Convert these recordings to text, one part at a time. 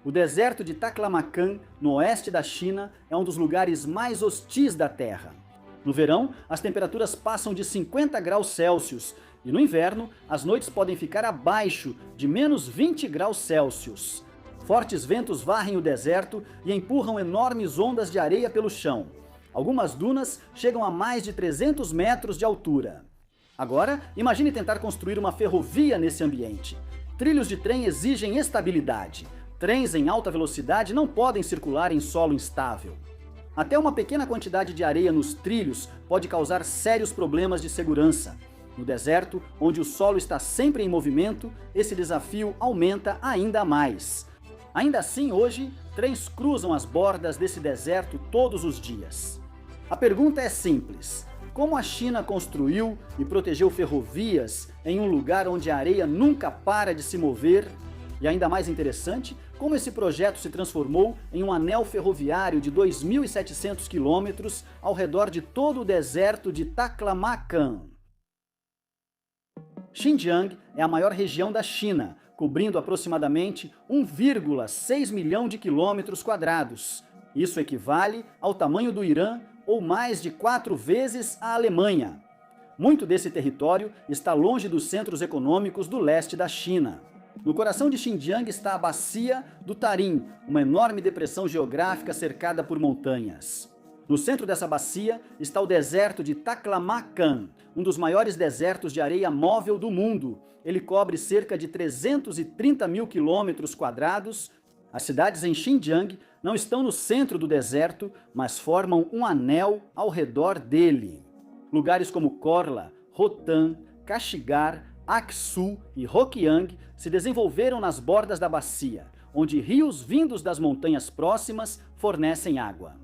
O deserto de Taklamakan, no oeste da China, é um dos lugares mais hostis da Terra. No verão, as temperaturas passam de 50 graus Celsius e no inverno, as noites podem ficar abaixo de menos 20 graus Celsius. Fortes ventos varrem o deserto e empurram enormes ondas de areia pelo chão. Algumas dunas chegam a mais de 300 metros de altura. Agora, imagine tentar construir uma ferrovia nesse ambiente. Trilhos de trem exigem estabilidade. Trens em alta velocidade não podem circular em solo instável. Até uma pequena quantidade de areia nos trilhos pode causar sérios problemas de segurança. No deserto, onde o solo está sempre em movimento, esse desafio aumenta ainda mais. Ainda assim, hoje, trens cruzam as bordas desse deserto todos os dias. A pergunta é simples: como a China construiu e protegeu ferrovias em um lugar onde a areia nunca para de se mover? E ainda mais interessante, como esse projeto se transformou em um anel ferroviário de 2.700 quilômetros ao redor de todo o deserto de Taklamakan. Xinjiang é a maior região da China, cobrindo aproximadamente 1,6 milhão de quilômetros quadrados. Isso equivale ao tamanho do Irã ou mais de 4 vezes a Alemanha. Muito desse território está longe dos centros econômicos do leste da China. No coração de Xinjiang está a Bacia do Tarim, uma enorme depressão geográfica cercada por montanhas. No centro dessa bacia está o deserto de Taklamakan, um dos maiores desertos de areia móvel do mundo. Ele cobre cerca de 330 mil quilômetros quadrados. As cidades em Xinjiang não estão no centro do deserto, mas formam um anel ao redor dele. Lugares como Korla, Rotan, Kashigar, Aksu e Hokiang se desenvolveram nas bordas da bacia, onde rios vindos das montanhas próximas fornecem água.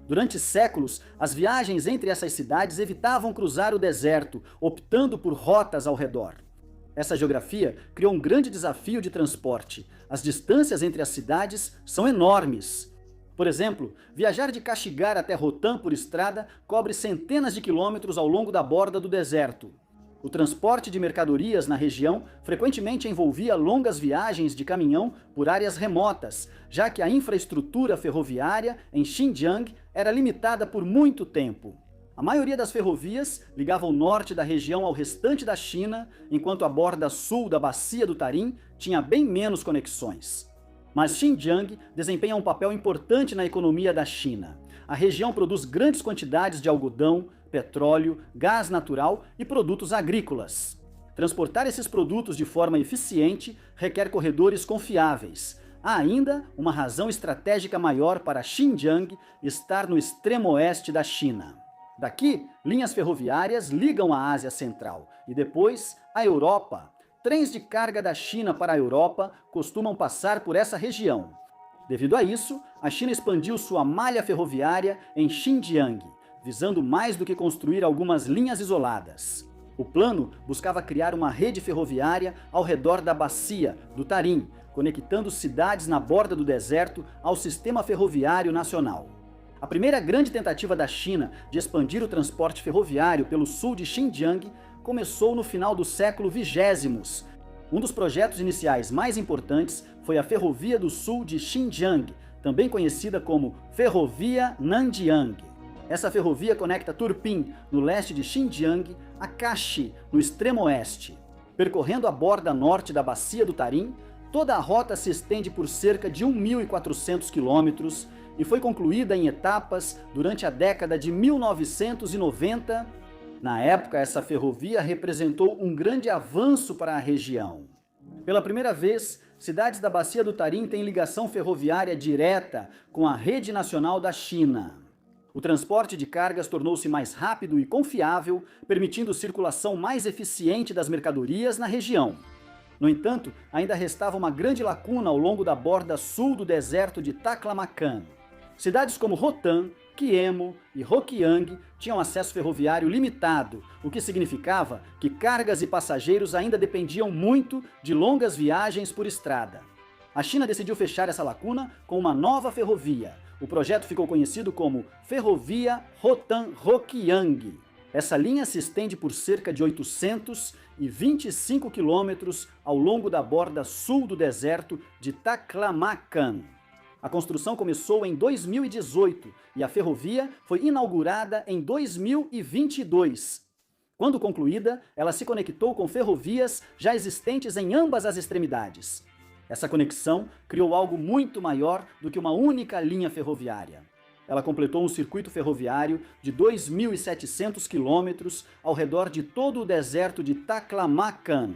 Durante séculos, as viagens entre essas cidades evitavam cruzar o deserto, optando por rotas ao redor. Essa geografia criou um grande desafio de transporte. As distâncias entre as cidades são enormes. Por exemplo, viajar de Kashigar até Rotan por estrada cobre centenas de quilômetros ao longo da borda do deserto. O transporte de mercadorias na região frequentemente envolvia longas viagens de caminhão por áreas remotas, já que a infraestrutura ferroviária em Xinjiang era limitada por muito tempo. A maioria das ferrovias ligava o norte da região ao restante da China, enquanto a borda sul da Bacia do Tarim tinha bem menos conexões. Mas Xinjiang desempenha um papel importante na economia da China. A região produz grandes quantidades de algodão, petróleo, gás natural e produtos agrícolas. Transportar esses produtos de forma eficiente requer corredores confiáveis. Há ainda uma razão estratégica maior para Xinjiang estar no extremo oeste da China. Daqui, linhas ferroviárias ligam a Ásia Central e depois a Europa. Trens de carga da China para a Europa costumam passar por essa região. Devido a isso, a China expandiu sua malha ferroviária em Xinjiang, visando mais do que construir algumas linhas isoladas. O plano buscava criar uma rede ferroviária ao redor da bacia do Tarim, conectando cidades na borda do deserto ao sistema ferroviário nacional. A primeira grande tentativa da China de expandir o transporte ferroviário pelo sul de Xinjiang começou no final do século XX. Um dos projetos iniciais mais importantes foi a Ferrovia do Sul de Xinjiang, também conhecida como Ferrovia Nanjiang. Essa ferrovia conecta Turpin, no leste de Xinjiang, a Kashi, no extremo oeste. Percorrendo a borda norte da Bacia do Tarim, toda a rota se estende por cerca de 1.400 quilômetros e foi concluída em etapas durante a década de 1990. Na época, essa ferrovia representou um grande avanço para a região. Pela primeira vez, cidades da Bacia do Tarim têm ligação ferroviária direta com a rede nacional da China. O transporte de cargas tornou-se mais rápido e confiável, permitindo circulação mais eficiente das mercadorias na região. No entanto, ainda restava uma grande lacuna ao longo da borda sul do deserto de Taklamakan. Cidades como Rotan, Kiemo e Hokiang tinham acesso ferroviário limitado, o que significava que cargas e passageiros ainda dependiam muito de longas viagens por estrada. A China decidiu fechar essa lacuna com uma nova ferrovia. O projeto ficou conhecido como Ferrovia Rotan-Hokiang. Essa linha se estende por cerca de 825 quilômetros ao longo da borda sul do deserto de Taklamakan. A construção começou em 2018 e a ferrovia foi inaugurada em 2022. Quando concluída, ela se conectou com ferrovias já existentes em ambas as extremidades. Essa conexão criou algo muito maior do que uma única linha ferroviária. Ela completou um circuito ferroviário de 2.700 quilômetros ao redor de todo o deserto de Taklamakan.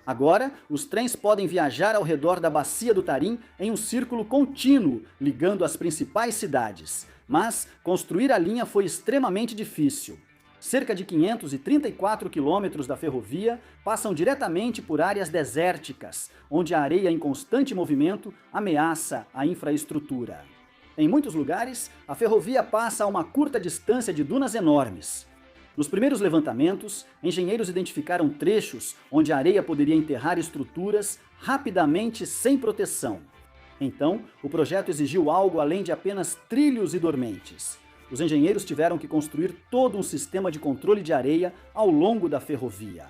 Agora, os trens podem viajar ao redor da bacia do Tarim em um círculo contínuo, ligando as principais cidades. Mas construir a linha foi extremamente difícil. Cerca de 534 quilômetros da ferrovia passam diretamente por áreas desérticas, onde a areia em constante movimento ameaça a infraestrutura. Em muitos lugares, a ferrovia passa a uma curta distância de dunas enormes. Nos primeiros levantamentos, engenheiros identificaram trechos onde a areia poderia enterrar estruturas rapidamente sem proteção. Então, o projeto exigiu algo além de apenas trilhos e dormentes. Os engenheiros tiveram que construir todo um sistema de controle de areia ao longo da ferrovia.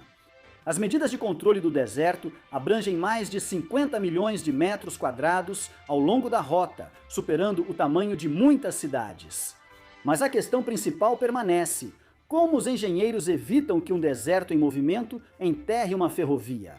As medidas de controle do deserto abrangem mais de 50 milhões de metros quadrados ao longo da rota, superando o tamanho de muitas cidades. Mas a questão principal permanece: como os engenheiros evitam que um deserto em movimento enterre uma ferrovia?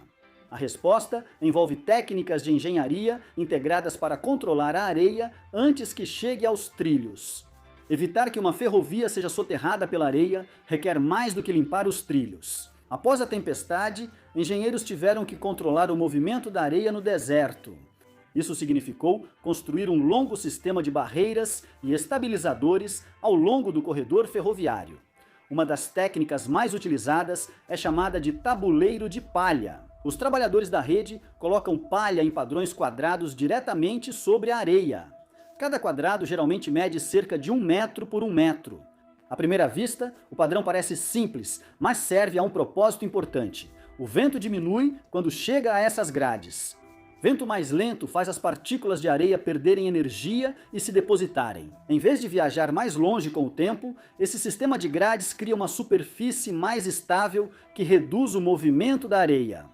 A resposta envolve técnicas de engenharia integradas para controlar a areia antes que chegue aos trilhos. Evitar que uma ferrovia seja soterrada pela areia requer mais do que limpar os trilhos. Após a tempestade, engenheiros tiveram que controlar o movimento da areia no deserto. Isso significou construir um longo sistema de barreiras e estabilizadores ao longo do corredor ferroviário. Uma das técnicas mais utilizadas é chamada de tabuleiro de palha. Os trabalhadores da rede colocam palha em padrões quadrados diretamente sobre a areia. Cada quadrado geralmente mede cerca de 1 metro por 1 metro. À primeira vista, o padrão parece simples, mas serve a um propósito importante. O vento diminui quando chega a essas grades. Vento mais lento faz as partículas de areia perderem energia e se depositarem. Em vez de viajar mais longe com o tempo, esse sistema de grades cria uma superfície mais estável que reduz o movimento da areia.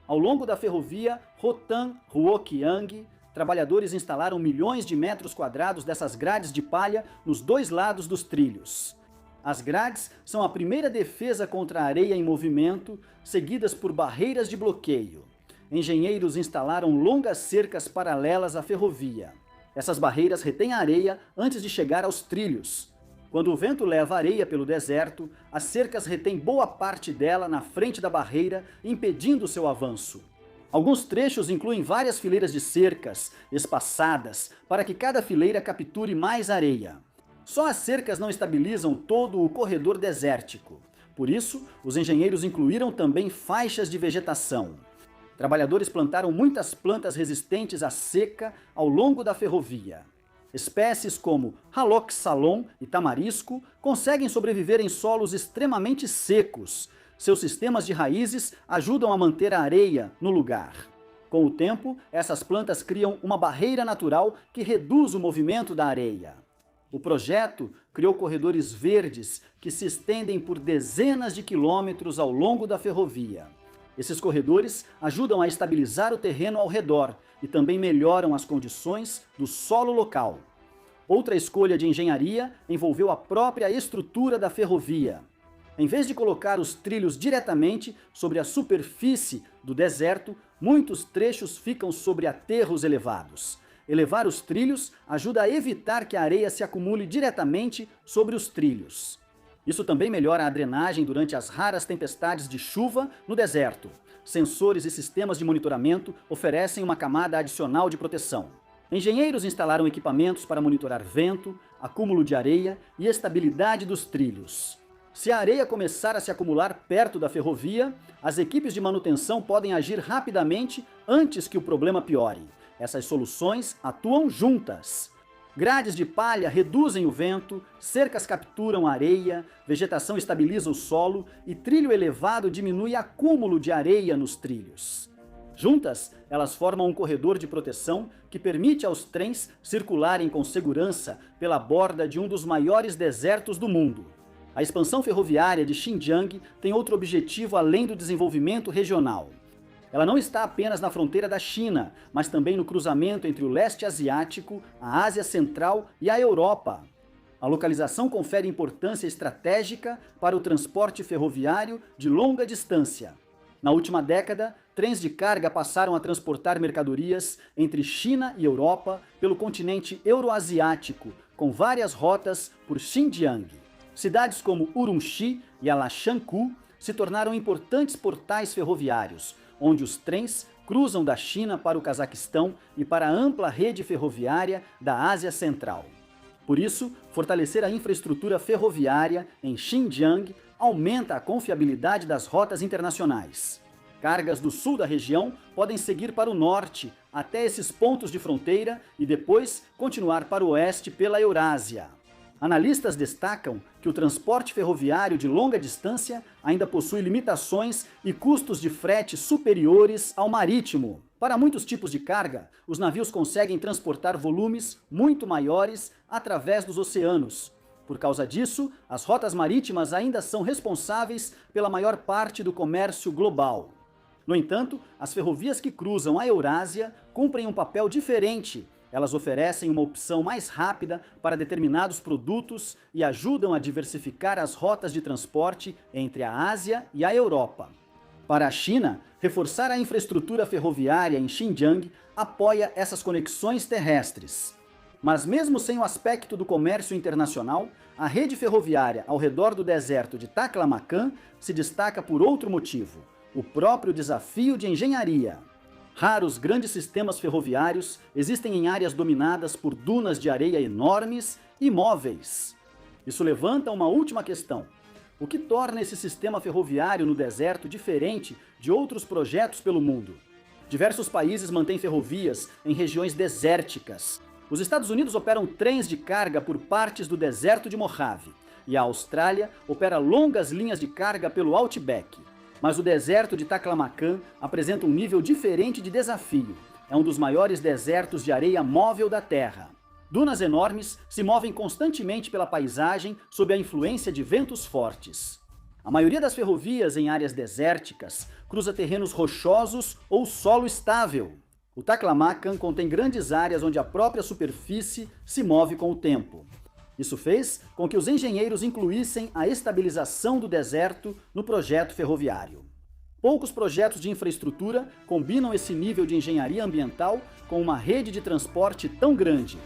Ao longo da ferrovia Rotan-Ruokiang, trabalhadores instalaram milhões de metros quadrados dessas grades de palha nos dois lados dos trilhos. As grades são a primeira defesa contra a areia em movimento, seguidas por barreiras de bloqueio. Engenheiros instalaram longas cercas paralelas à ferrovia. Essas barreiras retêm a areia antes de chegar aos trilhos. Quando o vento leva a areia pelo deserto, as cercas retêm boa parte dela na frente da barreira, impedindo seu avanço. Alguns trechos incluem várias fileiras de cercas, espaçadas, para que cada fileira capture mais areia. Só as cercas não estabilizam todo o corredor desértico. Por isso, os engenheiros incluíram também faixas de vegetação. Trabalhadores plantaram muitas plantas resistentes à seca ao longo da ferrovia. Espécies como Halox salon e tamarisco conseguem sobreviver em solos extremamente secos. Seus sistemas de raízes ajudam a manter a areia no lugar. Com o tempo, essas plantas criam uma barreira natural que reduz o movimento da areia. O projeto criou corredores verdes que se estendem por dezenas de quilômetros ao longo da ferrovia. Esses corredores ajudam a estabilizar o terreno ao redor e também melhoram as condições do solo local. Outra escolha de engenharia envolveu a própria estrutura da ferrovia. Em vez de colocar os trilhos diretamente sobre a superfície do deserto, muitos trechos ficam sobre aterros elevados. Elevar os trilhos ajuda a evitar que a areia se acumule diretamente sobre os trilhos. Isso também melhora a drenagem durante as raras tempestades de chuva no deserto. Sensores e sistemas de monitoramento oferecem uma camada adicional de proteção. Engenheiros instalaram equipamentos para monitorar vento, acúmulo de areia e estabilidade dos trilhos. Se a areia começar a se acumular perto da ferrovia, as equipes de manutenção podem agir rapidamente antes que o problema piore. Essas soluções atuam juntas. Grades de palha reduzem o vento, cercas capturam a areia, vegetação estabiliza o solo e trilho elevado diminui acúmulo de areia nos trilhos. Juntas, elas formam um corredor de proteção que permite aos trens circularem com segurança pela borda de um dos maiores desertos do mundo. A expansão ferroviária de Xinjiang tem outro objetivo além do desenvolvimento regional. Ela não está apenas na fronteira da China, mas também no cruzamento entre o leste asiático, a Ásia Central e a Europa. A localização confere importância estratégica para o transporte ferroviário de longa distância. Na última década, trens de carga passaram a transportar mercadorias entre China e Europa pelo continente euroasiático, com várias rotas por Xinjiang. Cidades como Urumqi e Alashankou se tornaram importantes portais ferroviários, onde os trens cruzam da China para o Cazaquistão e para a ampla rede ferroviária da Ásia Central. Por isso, fortalecer a infraestrutura ferroviária em Xinjiang aumenta a confiabilidade das rotas internacionais. Cargas do sul da região podem seguir para o norte, até esses pontos de fronteira, e depois continuar para o oeste pela Eurásia. Analistas destacam que o transporte ferroviário de longa distância ainda possui limitações e custos de frete superiores ao marítimo. Para muitos tipos de carga, os navios conseguem transportar volumes muito maiores através dos oceanos. Por causa disso, as rotas marítimas ainda são responsáveis pela maior parte do comércio global. No entanto, as ferrovias que cruzam a Eurásia cumprem um papel diferente. Elas oferecem uma opção mais rápida para determinados produtos e ajudam a diversificar as rotas de transporte entre a Ásia e a Europa. Para a China, reforçar a infraestrutura ferroviária em Xinjiang apoia essas conexões terrestres. Mas mesmo sem o aspecto do comércio internacional, a rede ferroviária ao redor do deserto de Taklamakan se destaca por outro motivo: o próprio desafio de engenharia. Raros grandes sistemas ferroviários existem em áreas dominadas por dunas de areia enormes e móveis. Isso levanta uma última questão: o que torna esse sistema ferroviário no deserto diferente de outros projetos pelo mundo? Diversos países mantêm ferrovias em regiões desérticas. Os Estados Unidos operam trens de carga por partes do deserto de Mojave, e a Austrália opera longas linhas de carga pelo Outback. Mas o deserto de Taklamakan apresenta um nível diferente de desafio. É um dos maiores desertos de areia móvel da Terra. Dunas enormes se movem constantemente pela paisagem sob a influência de ventos fortes. A maioria das ferrovias em áreas desérticas cruza terrenos rochosos ou solo estável. O Taklamakan contém grandes áreas onde a própria superfície se move com o tempo. Isso fez com que os engenheiros incluíssem a estabilização do deserto no projeto ferroviário. Poucos projetos de infraestrutura combinam esse nível de engenharia ambiental com uma rede de transporte tão grande.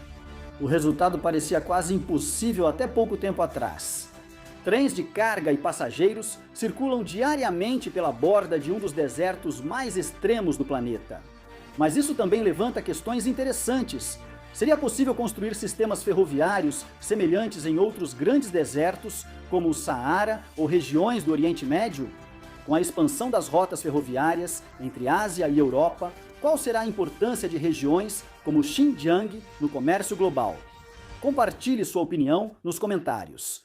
O resultado parecia quase impossível até pouco tempo atrás. Trens de carga e passageiros circulam diariamente pela borda de um dos desertos mais extremos do planeta. Mas isso também levanta questões interessantes. Seria possível construir sistemas ferroviários semelhantes em outros grandes desertos, como o Saara ou regiões do Oriente Médio? Com a expansão das rotas ferroviárias entre Ásia e Europa, qual será a importância de regiões como Xinjiang no comércio global? Compartilhe sua opinião nos comentários.